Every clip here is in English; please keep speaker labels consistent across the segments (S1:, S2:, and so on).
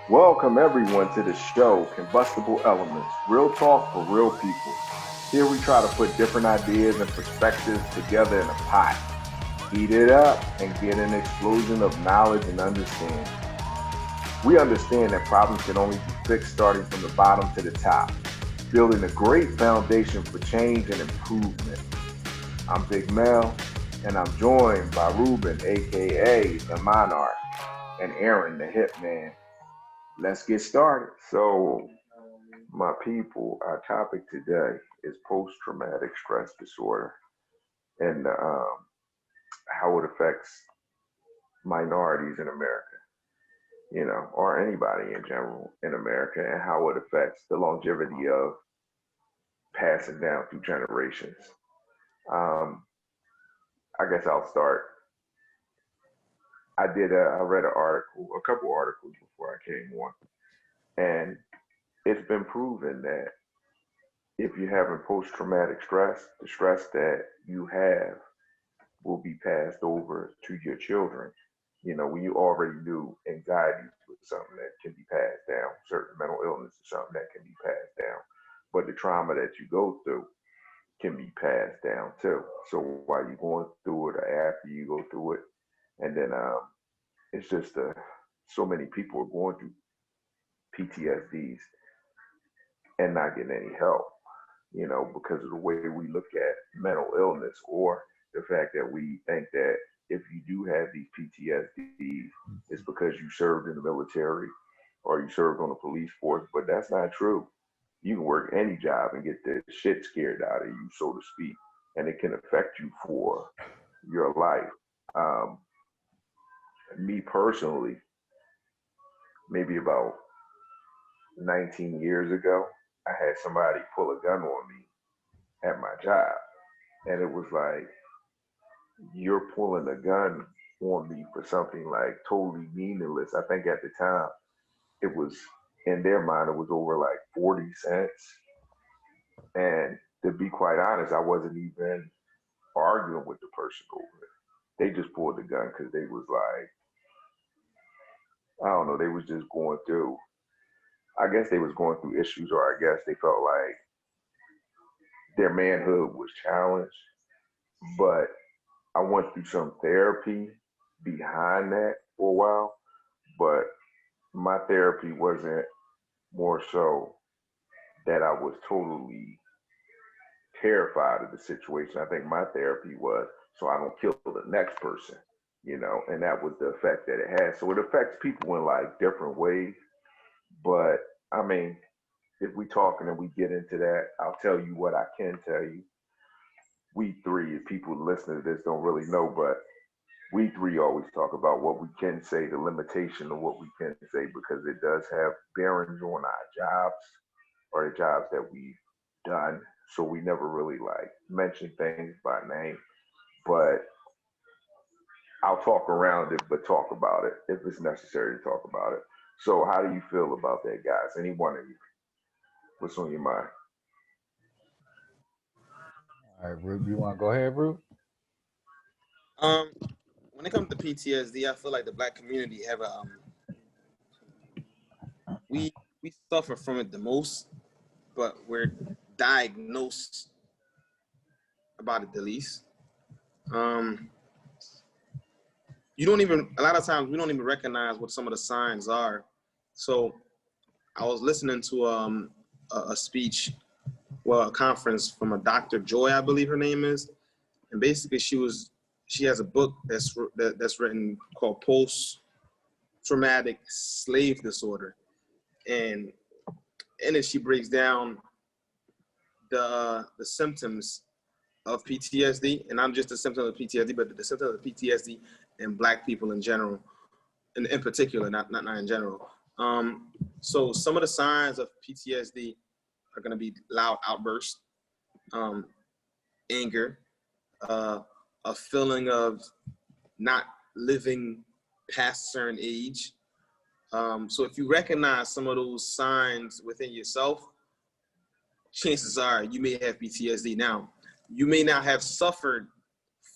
S1: Welcome everyone to the show, Combustible Elements, real talk for real people. Here we try to put different ideas and perspectives together in a pot, heat it up, and get an explosion of knowledge and understanding. We understand that problems can only be fixed starting from the bottom to the top, building a great foundation for change and improvement. I'm Big Mel, and I'm joined by Ruben, aka the Monarch, and Aaron, the Hitman. Let's get started. So, my people, our topic today is post-traumatic stress disorder and how it affects minorities in America, or anybody in general in America, and how it affects the longevity of passing down through generations. Um, I guess I'll start. I read an article, a couple articles before I came on, and it's been proven that if you're having post-traumatic stress, the stress that you have will be passed over to your children. When you already knew anxiety was something that can be passed down, certain mental illness is something that can be passed down, but the trauma that you go through can be passed down too. So while you're going through it or after you go through it, and then it's just so many people are going through PTSDs and not getting any help, because of the way we look at mental illness or the fact that we think that if you do have these PTSDs, it's because you served in the military or you served on the police force, but that's not true. You can work any job and get the shit scared out of you, so to speak, and it can affect you for your life. Um, Me personally, maybe about 19 years ago, I had somebody pull a gun on me at my job. And it was like, you're pulling a gun on me for something like totally meaningless. I think at the time it was, in their mind, it was over like 40 cents. And to be quite honest, I wasn't even arguing with the person over it. They just pulled the gun because they was like, I don't know, they was just going through, I guess they was going through issues, or I guess they felt like their manhood was challenged. But I went through some therapy behind that for a while, but my therapy wasn't more so that I was totally terrified of the situation. I think my therapy was so I don't kill the next person, and that was the effect that it has. So it affects people in like different ways. But I mean, if we talking and we get into that, I'll tell you what I can tell you. We three, if people listening to this don't really know, but we three always talk about what we can say, the limitation of what we can say, because it does have bearings on our jobs or the jobs that we've done. So we never really like mention things by name, but I'll talk around it, but talk about it if it's necessary to talk about it. So how do you feel about that, guys? Any one of you? What's on your mind?
S2: All right, Rube, you want to go ahead, Rube?
S3: Um, when it comes to PTSD, I feel like the Black community have we suffer from it the most, but we're diagnosed about it the least. Um, you don't even a lot of times we don't even recognize what some of the signs are. So I was listening to a speech, well, a conference from a Dr. Joy, I believe her name is, and basically she has a book that's written called Post Traumatic Slave Disorder, and in it she breaks down the symptoms of PTSD, and not just the symptoms of PTSD, but the symptoms of PTSD in Black people in general, in particular, not in general. So some of the signs of PTSD are going to be loud outbursts, um, anger, uh, a feeling of not living past a certain age. So if you recognize some of those signs within yourself, chances are you may have PTSD. Now, you may not have suffered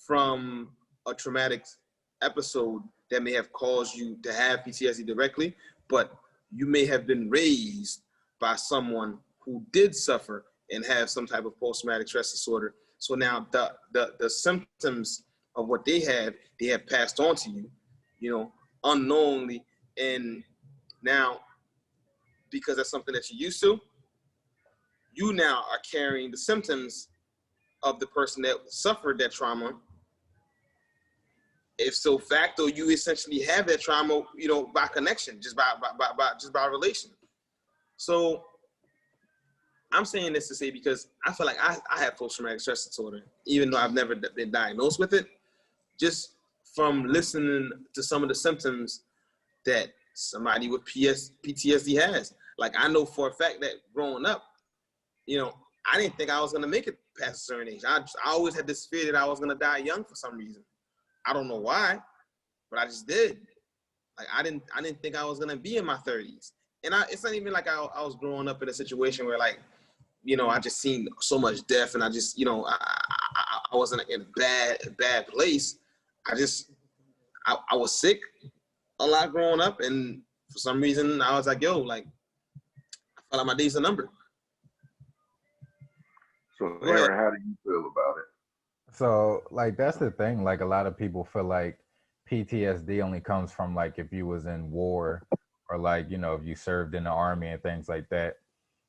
S3: from a traumatic episode that may have caused you to have PTSD directly, but you may have been raised by someone who did suffer and have some type of post-traumatic stress disorder. So now the symptoms of what they have passed on to you, unknowingly. And now, because that's something that you're used to, you now are carrying the symptoms of the person that suffered that trauma. If so facto, you essentially have that trauma, by connection, just by relation. So I'm saying this to say, because I feel like I have post-traumatic stress disorder, even though I've never been diagnosed with it. Just from listening to some of the symptoms that somebody with PTSD has. Like, I know for a fact that growing up, I didn't think I was gonna make it past a certain age. I always had this fear that I was gonna die young for some reason. I don't know why, but I just did. Like, I didn't think I was gonna be in my 30s. And it's not even like I was growing up in a situation where, like, I just seen so much death, and I just, I wasn't in a bad place. I was sick a lot growing up, and for some reason I was like, yo, like, I felt like my days are numbered.
S1: So, Aaron, how do you feel about it?
S2: So, like, that's the thing. Like, a lot of people feel like PTSD only comes from, like, if you was in war, or, like, if you served in the army and things like that.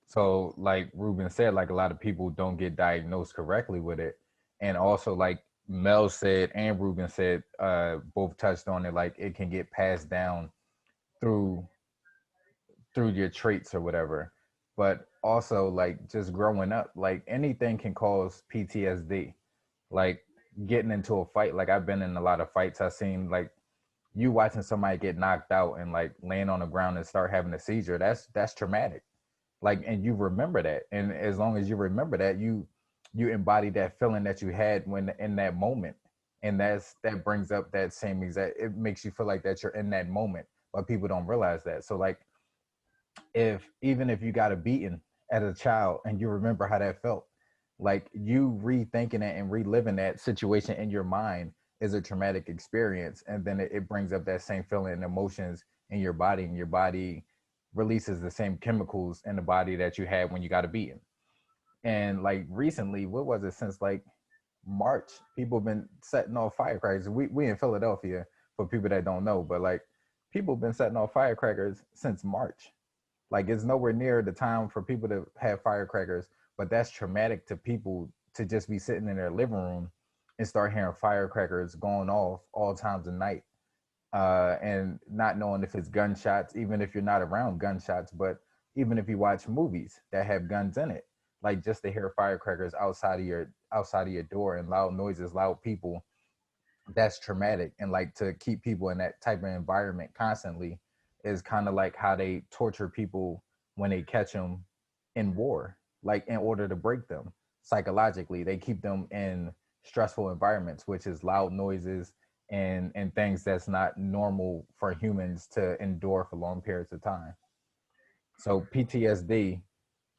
S2: So, like Ruben said, like, a lot of people don't get diagnosed correctly with it. And also, like Mel said and Ruben said, both touched on it, like, it can get passed down through your traits or whatever. But also, like, just growing up, like, anything can cause PTSD. Like, getting into a fight, like, I've been in a lot of fights. I've seen, like, you watching somebody get knocked out and, like, laying on the ground and start having a seizure. That's traumatic. Like, and you remember that, and as long as you remember that, you embody that feeling that you had when in that moment. And that brings up that same exact, it makes you feel like that you're in that moment, but people don't realize that. So, like, even if you got a beating as a child and you remember how that felt, like, you rethinking it and reliving that situation in your mind is a traumatic experience, and then it brings up that same feeling and emotions in your body, and your body releases the same chemicals in the body that you had when you got a beating. And, like, recently, what was it, since like March, people have been setting off firecrackers. We in Philadelphia, for people that don't know, but, like, people have been setting off firecrackers since March. Like, it's nowhere near the time for people to have firecrackers, but that's traumatic to people, to just be sitting in their living room and start hearing firecrackers going off all times of night, and not knowing if it's gunshots, even if you're not around gunshots. But even if you watch movies that have guns in it, like, just to hear firecrackers outside of your door, and loud noises, loud people, that's traumatic. And, like, to keep people in that type of environment constantly is kind of like how they torture people when they catch them in war. Like, in order to break them psychologically, they keep them in stressful environments, which is loud noises and things that's not normal for humans to endure for long periods of time. So PTSD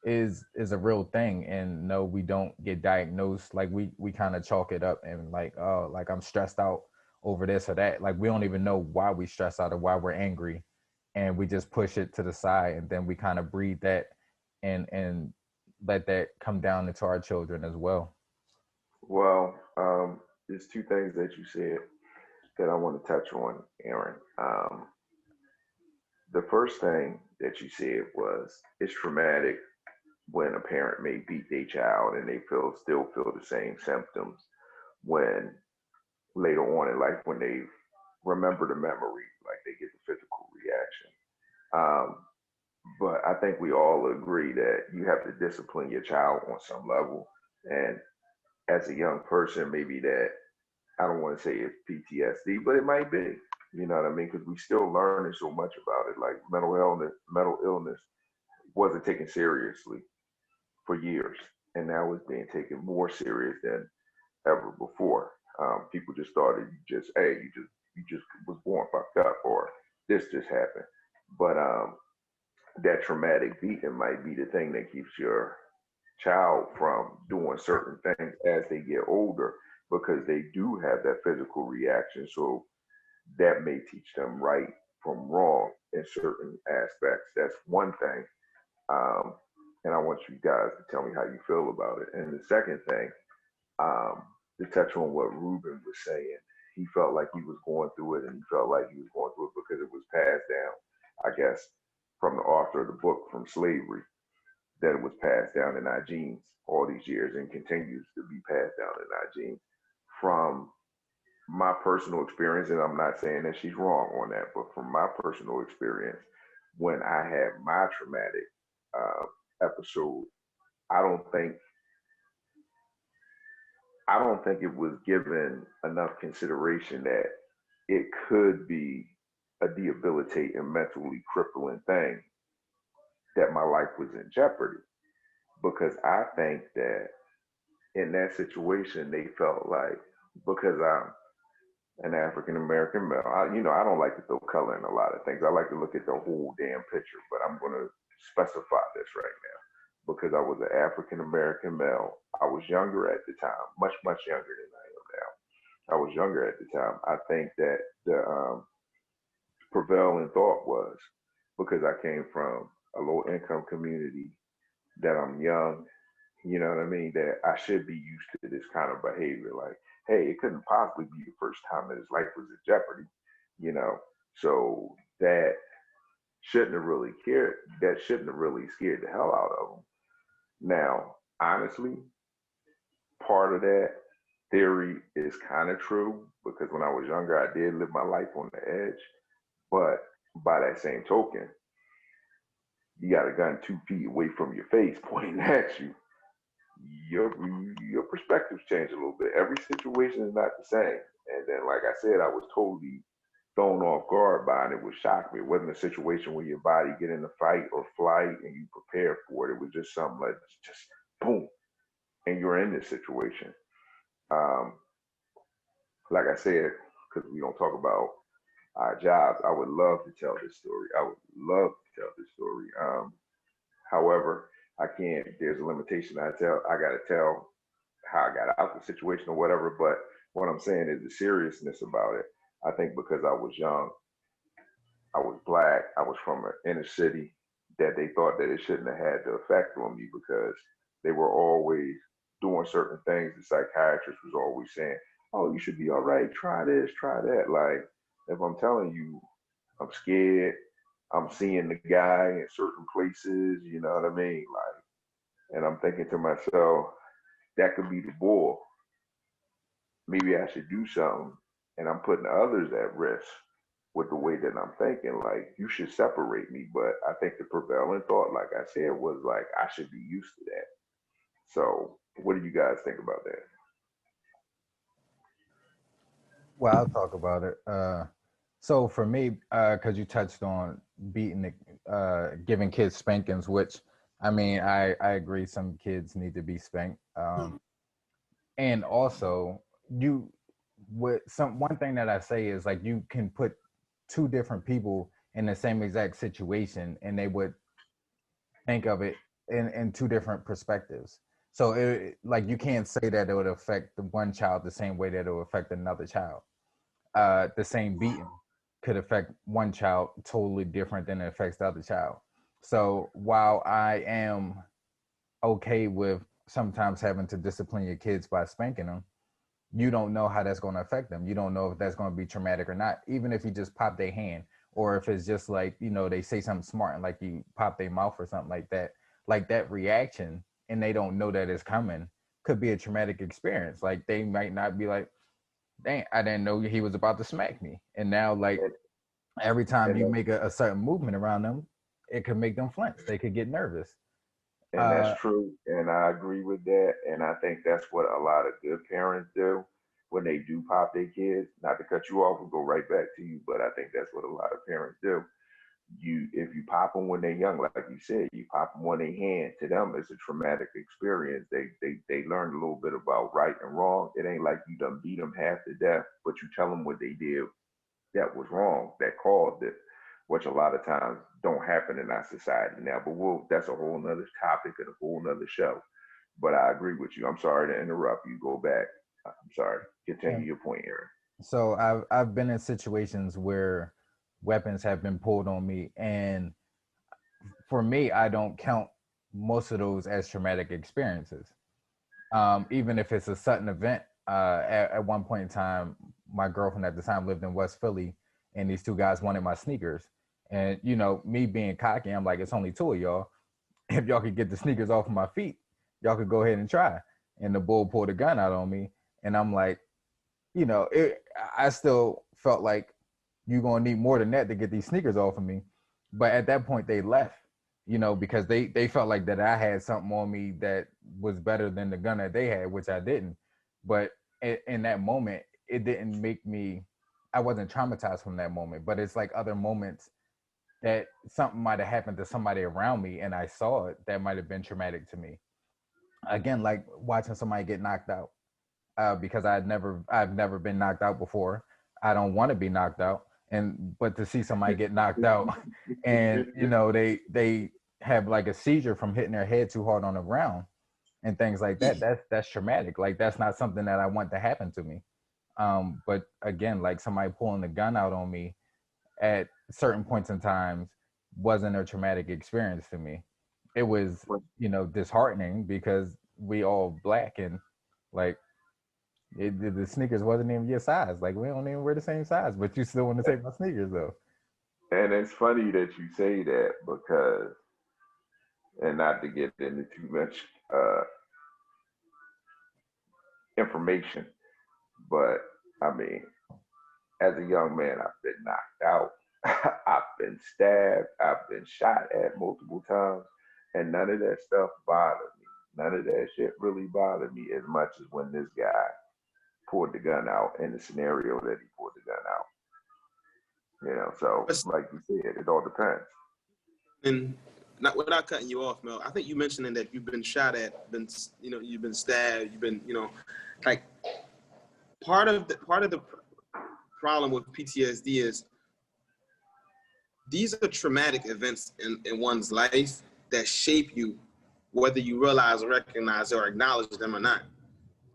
S2: is a real thing. And no, we don't get diagnosed. Like, we kind of chalk it up and, like, oh, like, I'm stressed out over this or that. Like, we don't even know why we stress out or why we're angry, and we just push it to the side, and then we kind of breed that and let that come down into our children as well.
S1: Well, there's two things that you said that I want to touch on, Aaron. The first thing that you said was, it's traumatic when a parent may beat their child and they still feel the same symptoms when later on in life, when they remember the memory, like, they get the physical reaction. Um, but I think we all agree that you have to discipline your child on some level. And as a young person, maybe that, I don't want to say it's PTSD, but it might be. You know what I mean? Because we still learning so much about it. Like, mental illness wasn't taken seriously for years, and now it's being taken more serious than ever before. People just started, hey, you just was born fucked up, or this just happened. But that traumatic beating might be the thing that keeps your child from doing certain things as they get older, because they do have that physical reaction. So that may teach them right from wrong in certain aspects. That's one thing. Um, and I want you guys to tell me how you feel about it. And the second thing, um, to touch on what Ruben was saying, he felt like he was going through it, and he felt like he was going through it because it was passed down, I guess, from the author of the book from slavery, that it was passed down in our genes all these years and continues to be passed down in our genes. From my personal experience, and I'm not saying that she's wrong on that, but from my personal experience, when I had my traumatic episode, I don't think I don't think it was given enough consideration that it could be a debilitating, mentally crippling thing, that my life was in jeopardy. Because I think that in that situation, they felt like, because I'm an African American male, I don't like to throw color in a lot of things. I like to look at the whole damn picture, but I'm going to specify this right now. Because I was an African American male, I was younger at the time, much, much younger than I am now. I was younger at the time. I think that the prevailing thought was, because I came from a low income community, that I'm young, you know what I mean, that I should be used to this kind of behavior. Like, hey, it couldn't possibly be the first time that his life was in jeopardy, you know. So shouldn't have really cared. That shouldn't have really scared the hell out of him. Now, honestly, part of that theory is kind of true, because when I was younger, I did live my life on the edge. But by that same token, you got a gun 2 feet away from your face pointing at you. Your your perspectives change a little bit. Every situation is not the same. And then, like I said, I was totally thrown off guard by it. It would shock me. It wasn't a situation where your body get in a fight or flight and you prepare for it. It was just something like, just boom, and you're in this situation. Um, like I said, because we don't talk about our jobs, I would love to tell this story. I would love to tell this story. However, I can't. There's a limitation. I got to tell how I got out the situation or whatever. But what I'm saying is the seriousness about it. I think because I was young, I was black, I was from an inner city, that they thought that it shouldn't have had the effect on me, because they were always doing certain things. The psychiatrist was always saying, "Oh, you should be all right. Try this, try that." Like, if I'm telling you, I'm scared. I'm seeing the guy in certain places. You know what I mean? Like, and I'm thinking to myself, that could be the bull. Maybe I should do something. And I'm putting others at risk with the way that I'm thinking. Like, you should separate me. But I think the prevailing thought, like I said, was like, I should be used to that. So, what do you guys think about that?
S2: Well, I'll talk about it. So for me, because you touched on giving kids spankings, which I mean, I agree. Some kids need to be spanked. And also, you one thing that I say is, like, you can put two different people in the same exact situation, and they would think of it in two different perspectives. So like, you can't say that it would affect the one child the same way that it would affect another child. The same beating could affect one child totally different than it affects the other child. So while I am okay with sometimes having to discipline your kids by spanking them, you don't know how that's going to affect them. You don't know if that's going to be traumatic or not. Even if you just pop their hand, or if it's just like, they say something smart and like you pop their mouth or something like that reaction, and they don't know that it's coming, could be a traumatic experience. Like, they might not be like, dang, I didn't know he was about to smack me. And now, like,
S1: And,
S2: every time you
S1: and
S2: make a certain movement around them, it could make them flinch. They could get nervous.
S1: And that's
S2: Uh,
S1: true. And I agree with that. And I think that's what a lot of good parents do when they do pop their kids. Not to cut you off and go right back to you, but I think that's what a lot of parents do. If you pop them when they're young, like you said, you pop them when they hand. To them, it's a traumatic experience. They learn a little bit about right and wrong. It ain't like you done beat them half to death, but you tell them what they did that was wrong, that caused it, which a lot of times don't happen in our society now. But that's a whole nother topic and a whole nother show. But I agree with you. I'm sorry to interrupt you. Go back. I'm sorry. Continue your point, Aaron.
S2: so I've been in situations where weapons have been pulled on me. And for me, I don't count most of those as traumatic experiences. Even if it's a sudden event. At one point in time, my girlfriend at the time lived in West Philly, and these two guys wanted my sneakers. And you know, me being cocky, I'm like, it's only two of y'all. If y'all could get the sneakers off of my feet, y'all could go ahead and try. And the bull pulled a gun out on me, and I'm like, you know, I still felt like you're gonna need more than that to get these sneakers off of me. But at that point, they left, you know, because they felt like that I had something on me that was better than the gun that they had, which I didn't. But in that moment, it didn't make me. I wasn't traumatized from that moment. But it's like other moments that something might have happened to somebody around me, and I saw it, that might have been traumatic to me. Again, like watching somebody get knocked out, because I've never been knocked out before. I don't want to be knocked out, and but to see somebody get knocked out, and you know they have like a seizure from hitting their head too hard on the ground and things like that. That's traumatic. Like that's not something that I want to happen to me. But again, like somebody pulling the gun out on me at certain points in times wasn't a traumatic experience to me. It was, you know, disheartening because we all black and like the sneakers wasn't even your size. Like we don't even wear the same size, but you still want to take my sneakers though.
S1: And it's funny that you say that because, and not to get into too much information, but I mean, as a young man, I've been knocked out, I've been stabbed, I've been shot at multiple times, and none of that stuff bothered me. None of that shit really bothered me as much as when this guy pulled the gun out in the scenario that he pulled the gun out. You know, so like you said, it all depends.
S3: And not without cutting you off, Mel. I think you mentioning that you've been shot at, you've been stabbed, you've been, like part of the problem with PTSD is these are traumatic events in one's life that shape you, whether you realize or recognize or acknowledge them or not.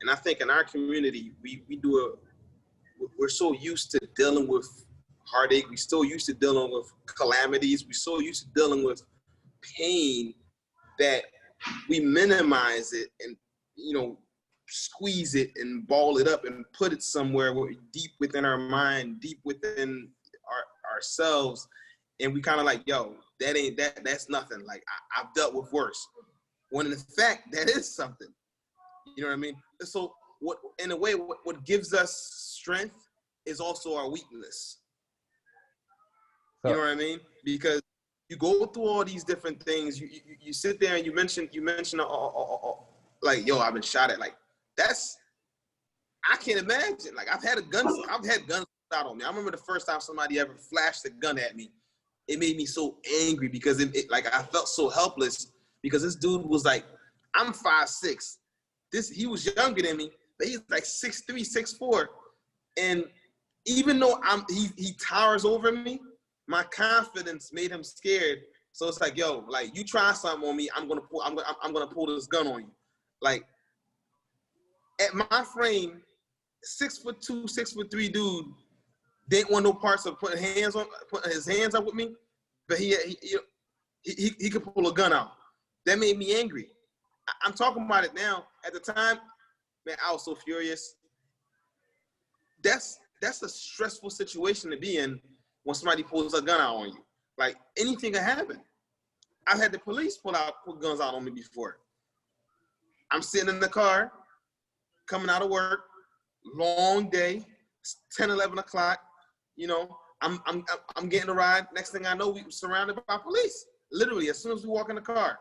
S3: And I think in our community, we're so used to dealing with heartache. We're so used to dealing with calamities. We're so used to dealing with pain that we minimize it and, squeeze it and ball it up and put it somewhere deep within our mind, deep within ourselves. And we kind of like, yo, that's nothing. Like I've dealt with worse. When in fact, that is something. You know what I mean? So in a way, what gives us strength is also our weakness. You know what I mean? Because you go through all these different things. You sit there and you mention like, yo, I've been shot at. Like I can't imagine. Like I've had guns out on me. I remember the first time somebody ever flashed a gun at me. It made me so angry because like I felt so helpless because this dude was like, I'm 5'6". He was younger than me, but he's like 6'3", 6'4". And even though he towers over me, my confidence made him scared. So it's like, yo, like you try something on me, I'm gonna pull this gun on you. Like at my frame, 6'2", 6'3" dude didn't want no parts of putting his hands up with me, but he could pull a gun out. That made me angry. I'm talking about it now. At the time, man, I was so furious. That's a stressful situation to be in when somebody pulls a gun out on you. Like anything can happen. I've had the police pull guns out on me before. I'm sitting in the car, coming out of work, long day, 10, 11 o'clock. I'm getting a ride. Next thing I know, we were surrounded by police. Literally, as soon as we walk in the car,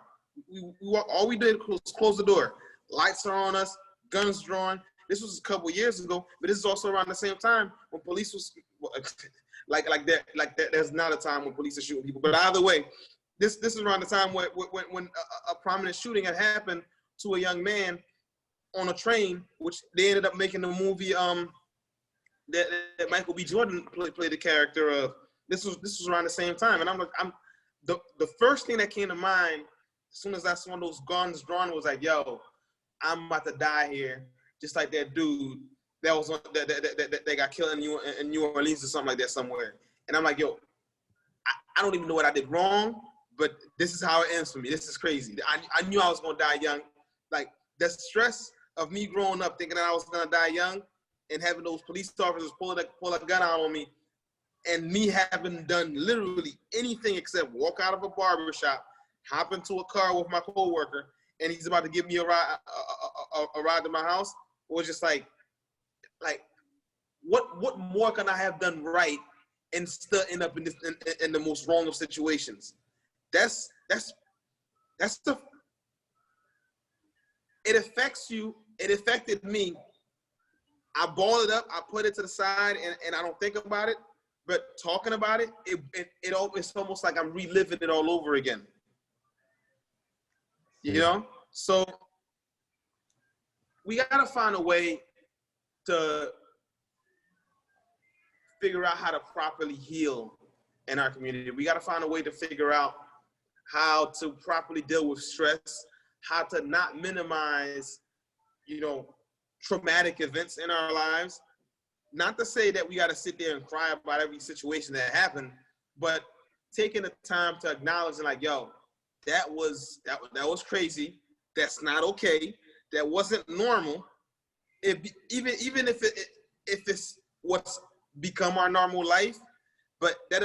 S3: we walk. All we did was close the door. Lights are on us, guns drawn. This was a couple years ago, but this is also around the same time when police was like that. There's not a time when police are shooting people, but either way, this is around the time when a prominent shooting had happened to a young man on a train, which they ended up making the movie that Michael B. Jordan played the character of. This was around the same time, and the first thing that came to mind as soon as I saw those guns drawn was like, yo, I'm about to die here, just like that dude that was that got killed in New Orleans or something like that somewhere. And I'm like, yo, I don't even know what I did wrong, but this is how it ends for me. This is crazy. I knew I was gonna die young. Like the stress of me growing up thinking that I was gonna die young and having those police officers pull a gun out on me, and me having done literally anything except walk out of a barber shop, hop into a car with my coworker, and he's about to give me a ride to my house, was just like what more can I have done right and still end up in the most wrong of situations? That's the it affects you. It affected me. I ball it up, I put it to the side, and I don't think about it. But talking about it, it's almost like I'm reliving it all over again. You know? So we gotta find a way to figure out how to properly heal in our community. We gotta find a way to figure out how to properly deal with stress, how to not minimize, traumatic events in our lives. Not to say that we got to sit there and cry about every situation that happened, but taking the time to acknowledge and like, yo, that was crazy. That's not okay. That wasn't normal. Even if it's what's become our normal life, but that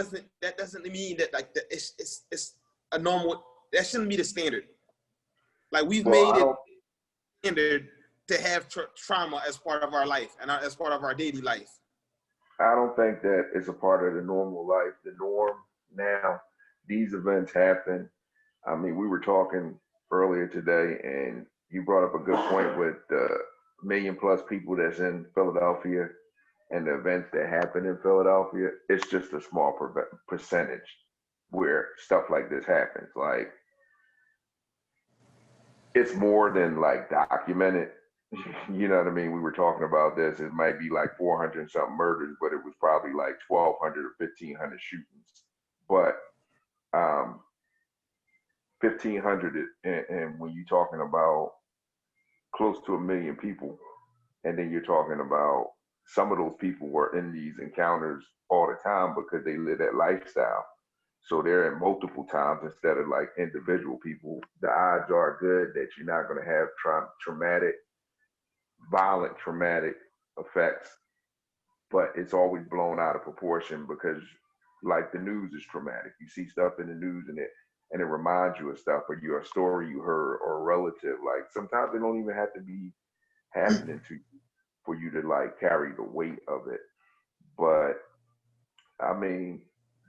S3: doesn't mean that like that it's a normal. That shouldn't be the standard. Like we've made it standard to have trauma as part of our life and as part of our daily life.
S1: I don't think that it's a part of the normal life. The norm now, these events happen. I mean, we were talking earlier today, and you brought up a good point with the million plus people that's in Philadelphia and the events that happen in Philadelphia. It's just a small percentage where stuff like this happens. Like, it's more than like documented. You know what I mean? We were talking about this. It might be like 400 something murders, but it was probably like 1,200 or 1,500 shootings. But 1,500, and when you're talking about close to 1 million people, and then you're talking about some of those people were in these encounters all the time because they live that lifestyle. So they're in multiple times instead of like individual people. The odds are good that you're not going to have violent traumatic effects, but it's always blown out of proportion because like the news is traumatic. You see stuff in the news and it reminds you of stuff, or a story you heard or a relative. Like sometimes it don't even have to be happening to you for you to like carry the weight of it. But I mean,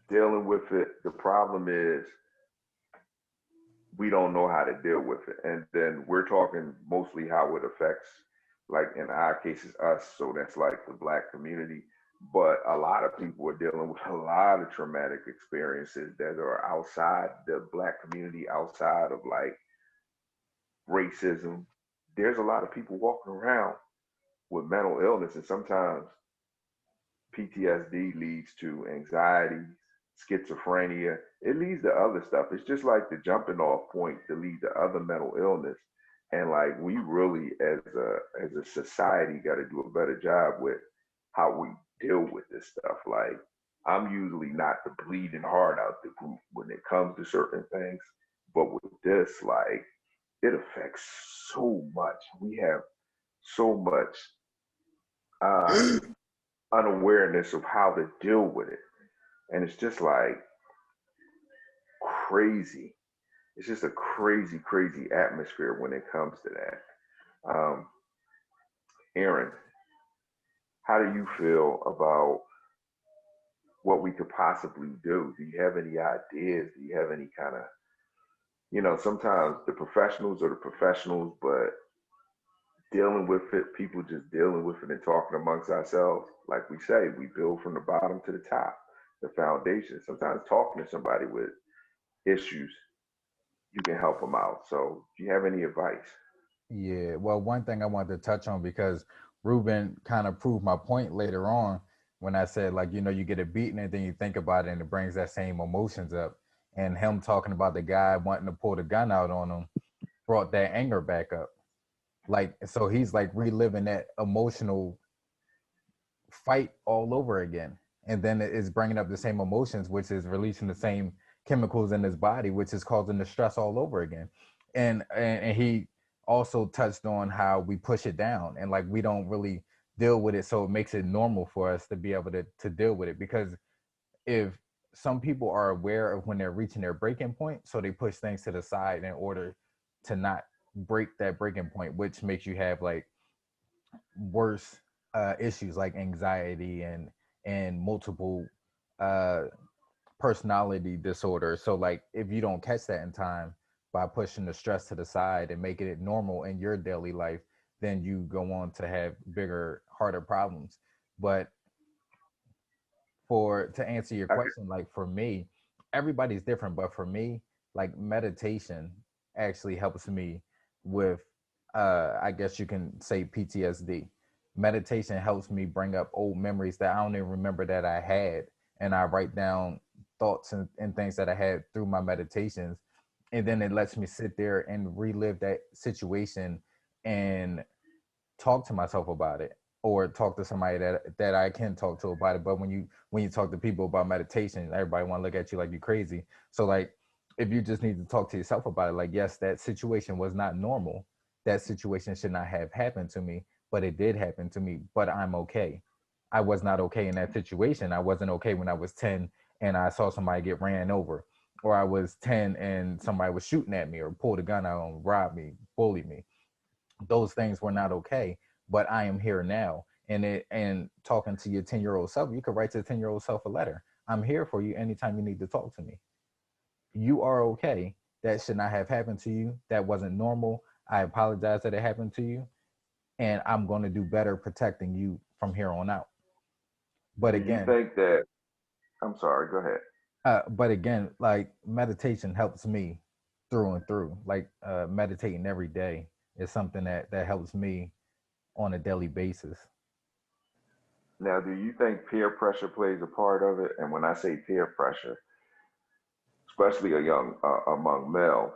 S1: dealing with it, the problem is we don't know how to deal with it. And then we're talking mostly how it affects, like in our cases, us. So that's like the Black community. But a lot of people are dealing with a lot of traumatic experiences that are outside the Black community, outside of like racism. There's a lot of people walking around with mental illness, and sometimes PTSD leads to anxiety, schizophrenia. It leads to other stuff. It's just like the jumping off point to lead to other mental illness. And like we really, as a society, got to do a better job with how we deal with this stuff. Like I'm usually not the bleeding heart out the group when it comes to certain things, but with this, like it affects so much. We have so much unawareness of how to deal with it. And it's just like crazy. It's just a crazy, crazy atmosphere when it comes to that. Aaron, how do you feel about what we could possibly do? Do you have any ideas? Do you have any kind of, sometimes the professionals are the professionals, but dealing with it, people just dealing with it and talking amongst ourselves. Like we say, we build from the bottom to the top, the foundation. Sometimes talking to somebody with issues, you can help them out. So do you have any advice?
S2: Yeah, well, one thing I wanted to touch on, because Ruben kind of proved my point later on when I said, like, you get a beating and then you think about it and it brings that same emotions up. And him talking about the guy wanting to pull the gun out on him brought that anger back up. Like, so he's like reliving that emotional fight all over again. and then it's bringing up the same emotions, which is releasing the same chemicals in his body, which is causing the stress all over again. And he also touched on how we push it down and like we don't really deal with it, so it makes it normal for us to be able to deal with it. Because if some people are aware of when they're reaching their breaking point, so they push things to the side in order to not break that breaking point, which makes you have like worse issues like anxiety and multiple uh personality disorder. So like if you don't catch that in time by pushing the stress to the side and making it normal in your daily life, then you go on to have bigger, harder problems. But for to answer your
S1: I could,
S2: question, like for me, everybody's different, but for me, like meditation actually helps me with I guess you can say PTSD. Meditation helps me bring up old memories that I don't even remember that I had, and I write down thoughts and things that I had through my meditations, and then it lets me sit there and relive that situation and talk to myself about it, or talk to somebody that I can talk to about it. But when you talk to people about meditation, everybody want to look at you like you're crazy. So like if you just need to talk to yourself about it, like yes, that situation was not normal. That situation should not have happened to me, but it did happen to me, but I'm okay. I was not okay in that situation. I wasn't okay when I was 10 and I saw somebody get ran over, or I was 10 and somebody was shooting at me or pulled a gun out and robbed me, bullied me. Those things were not okay, but I am here now. And talking to your 10-year-old self, you could write to the 10-year-old self a letter. I'm here for you anytime you need to talk to me. You are okay. That should not have happened to you. That wasn't normal. I apologize that it happened to you, and I'm going to do better protecting you from here on out. But
S1: do you
S2: again,
S1: think that, I'm sorry, go ahead.
S2: like meditation helps me through and through. Like meditating every day is something that helps me on a daily basis.
S1: Now, do you think peer pressure plays a part of it? And when I say peer pressure, especially among males,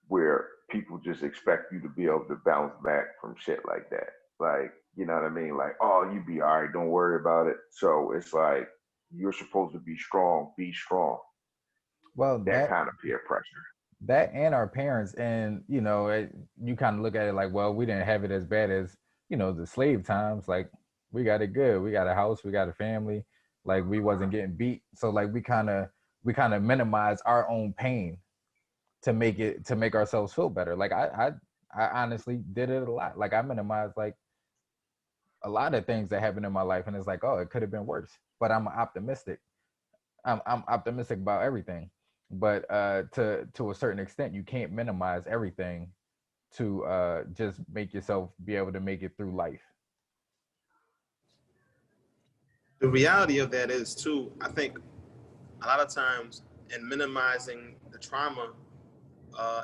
S1: where people just expect you to be able to bounce back from shit like that. Like, you know what I mean? Like, oh, you be all right, don't worry about it. So it's like you're supposed to be strong.
S2: Well,
S1: That kind of peer pressure.
S2: that and our parents, and you kind of look at it like, well, we didn't have it as bad as the slave times. Like we got it good. We got a house. We got a family. Like we wasn't getting beat. So like we kind of minimize our own pain to make ourselves feel better. Like I honestly did it a lot. Like I minimized like a lot of things that happened in my life, and it's like, oh, it could have been worse. But I'm optimistic. I'm optimistic about everything, but to a certain extent, you can't minimize everything to just make yourself be able to make it through life.
S3: The reality of that is too, I think a lot of times in minimizing the trauma, uh,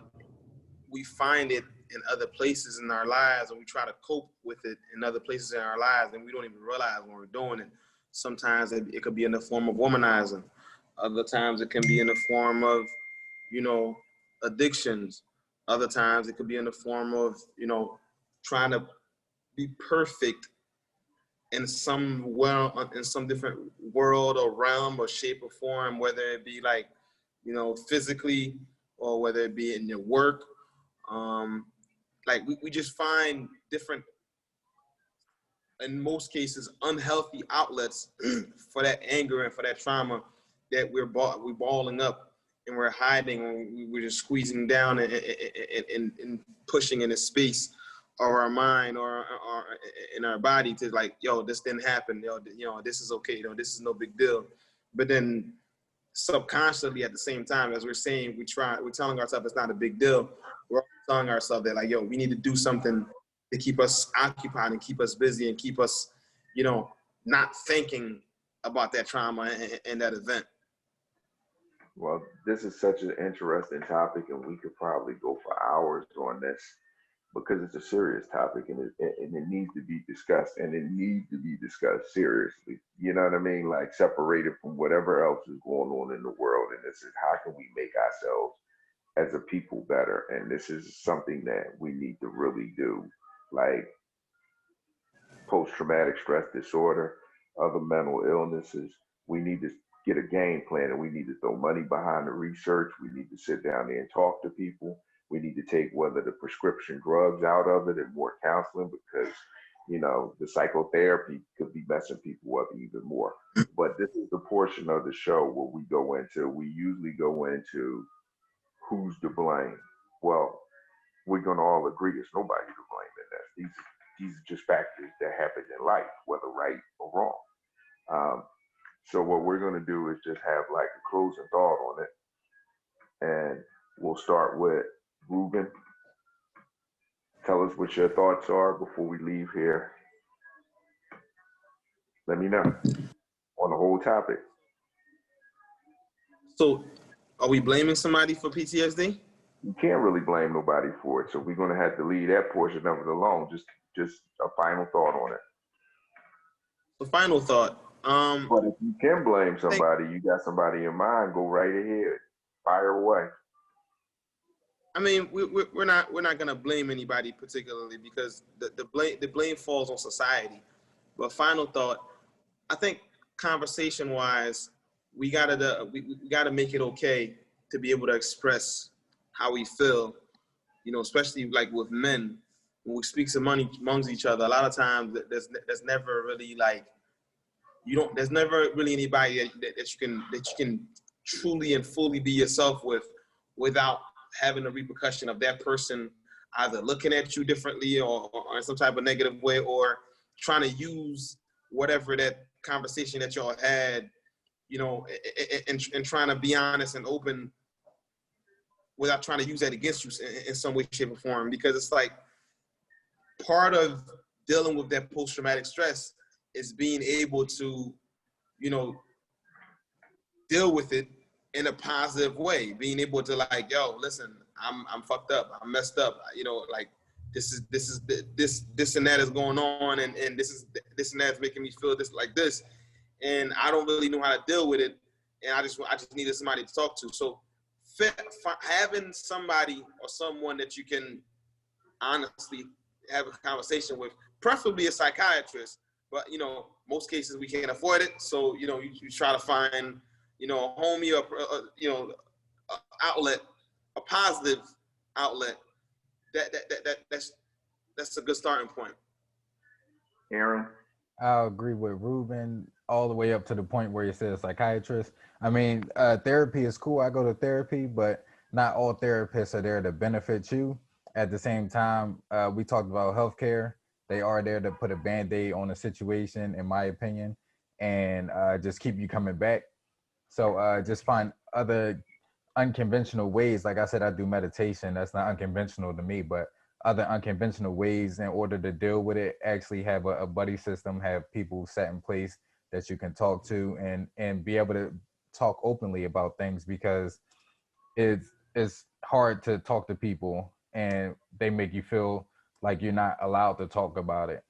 S3: we find it in other places in our lives, and we try to cope with it in other places in our lives, and we don't even realize when we're doing it. Sometimes it could be in the form of womanizing. Other times it can be in the form of, you know, addictions. Other times it could be in the form of, trying to be perfect in some in some different world or realm or shape or form, whether it be like, physically, or whether it be in your work. Um, like we just find different, in most cases, unhealthy outlets for that anger and for that trauma that we're balling up and we're hiding, and we're just squeezing down and pushing in a space or our mind or in our body to like, yo, this didn't happen, this is okay, this is no big deal. But then subconsciously at the same time, as we're saying, we're telling ourselves it's not a big deal. We're telling ourselves that like, yo, we need to do something to keep us occupied and keep us busy and keep us, not thinking about that trauma and that event.
S1: Well, this is such an interesting topic, and we could probably go for hours on this because it's a serious topic, and it needs to be discussed, and it needs to be discussed seriously. You know what I mean? Like separated from whatever else is going on in the world. And this is how can we make ourselves as a people better? And this is something that we need to really do. Like post traumatic stress disorder. other mental illnesses. We need to get a game plan, and we need to throw money behind the research. We need to sit down there and talk to people. We need to take whether the prescription drugs out of it and more counseling, because the psychotherapy could be messing people up even more. But this is the portion of the show where we usually go into who's to blame. Well, we're going to all agree there's nobody to blame in this. These are just factors that happen in life, whether right or wrong. Um, so what we're going to do is just have like a closing thought on it, and we'll start with Ruben. Tell us what your thoughts are before we leave here. Let me know on the whole topic.
S3: So, are we blaming somebody for PTSD?
S1: You can't really blame nobody for it, so we're going to have to leave that portion of it alone. Just a final thought on it.
S3: The final thought.
S1: But if you can blame somebody, you got somebody in mind, go right ahead, fire away.
S3: I mean, we're not gonna blame anybody particularly, because the blame falls on society. But final thought, I think conversation wise, we gotta make it okay to be able to express how we feel. Especially like with men, when we speak some money amongst each other, a lot of times there's never really like there's never really anybody that you can truly and fully be yourself with without having the repercussion of that person either looking at you differently or in some type of negative way, or trying to use whatever that conversation that y'all had, and trying to be honest and open without trying to use that against you in some way, shape, or form. Because it's like part of dealing with that post-traumatic stress is being able to, deal with it in a positive way, being able to like, yo, listen, I'm fucked up, I'm messed up, like this and that is going on, and this and that is making me feel this like this, and I don't really know how to deal with it, and I just needed somebody to talk to. So having somebody or someone that you can honestly have a conversation with, preferably a psychiatrist, but most cases we can't afford it, so you try to find a homie or outlet, a positive outlet. That's a good starting point.
S1: Aaron?
S2: I'll agree with Ruben all the way up to the point where he says psychiatrist. I mean, therapy is cool. I go to therapy, but not all therapists are there to benefit you. At the same time, we talked about healthcare. They are there to put a Band-Aid on a situation, in my opinion, and just keep you coming back. So just find other unconventional ways. Like I said, I do meditation. That's not unconventional to me, but other unconventional ways in order to deal with it. Actually have a buddy system, have people set in place that you can talk to, and be able to talk openly about things, because it's hard to talk to people and they make you feel like you're not allowed to talk about it.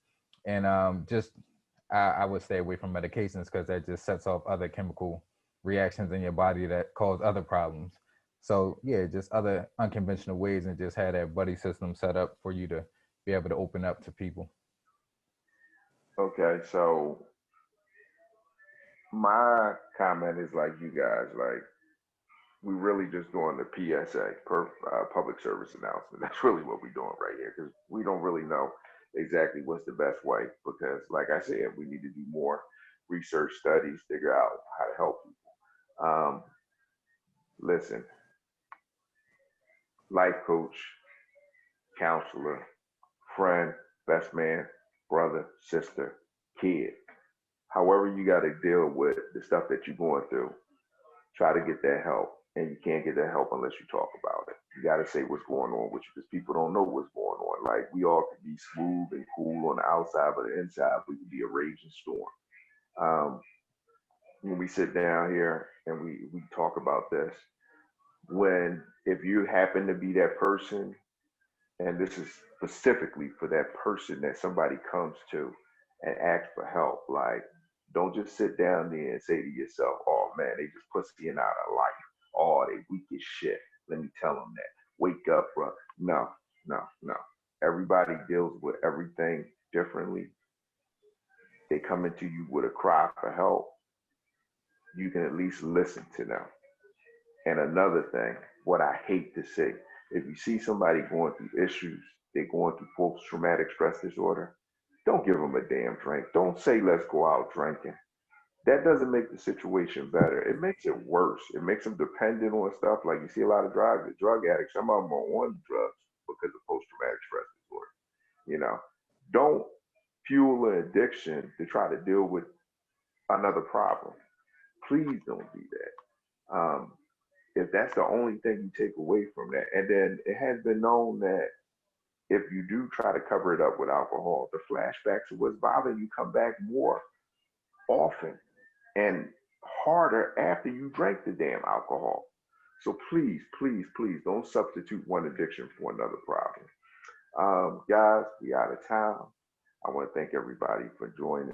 S2: And I would stay away from medications, because that just sets off other chemical reactions in your body that cause other problems. So yeah, just other unconventional ways, and just have that buddy system set up for you to be able to open up to people.
S1: Okay, so my comment is like you guys, like we really just doing the PSA, public service announcement. That's really what we're doing right here, because we don't really know exactly what's the best way. Because, like I said, we need to do more research studies, figure out how to help people. Listen, life coach, counselor, friend, best man, brother, sister, kid, however you got to deal with the stuff that you're going through, try to get that help. And you can't get that help unless you talk about it. You got to say what's going on with you, because people don't know what's going on. Like, we all can be smooth and cool on the outside, but the inside, we can be a raging storm. When we sit down here and we talk about this, if you happen to be that person, and this is specifically for that person that somebody comes to and asks for help, like, don't just sit down there and say to yourself, oh man, they just pussying out of life. Oh, they weak as shit. Let me tell them that. Wake up, bro. No, no, no. Everybody deals with everything differently. they come into you with a cry for help, you can at least listen to them. And another thing, what I hate to say, if you see somebody going through issues, they're going through post-traumatic stress disorder, don't give them a damn drink. Don't say, let's go out drinking. That doesn't make the situation better. It makes it worse. It makes them dependent on stuff. Like you see a lot of drug addicts, some of them are on drugs because of post-traumatic stress disorder. You know, don't fuel an addiction to try to deal with another problem. Please don't do that. If that's the only thing you take away from that, and then it has been known that if you do try to cover it up with alcohol, the flashbacks of what's bothering you come back more often and harder after you drank the damn alcohol. So please, please, please don't substitute one addiction for another problem. Guys, we out of town. I want to thank everybody for joining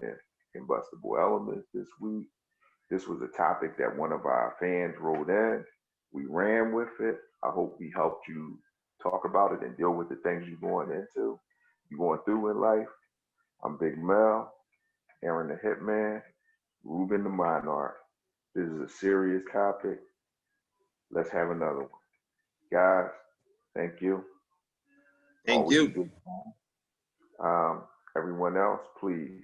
S1: Combustible Elements this week. This was a topic that one of our fans wrote in. We ran with it. I hope we helped you talk about it and deal with the things you're going through in life. I'm Big Mel, Aaron the Hitman, Ruben the Monarch. This is a serious topic. Let's have another one. Guys, thank you.
S3: Thank you.
S1: Everyone else, please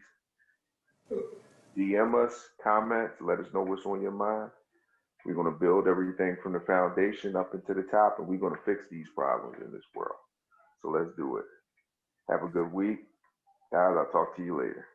S1: DM us, comments, let us know what's on your mind. We're going to build everything from the foundation up into the top, and we're going to fix these problems in this world. So let's do it. Have a good week. Guys, I'll talk to you later.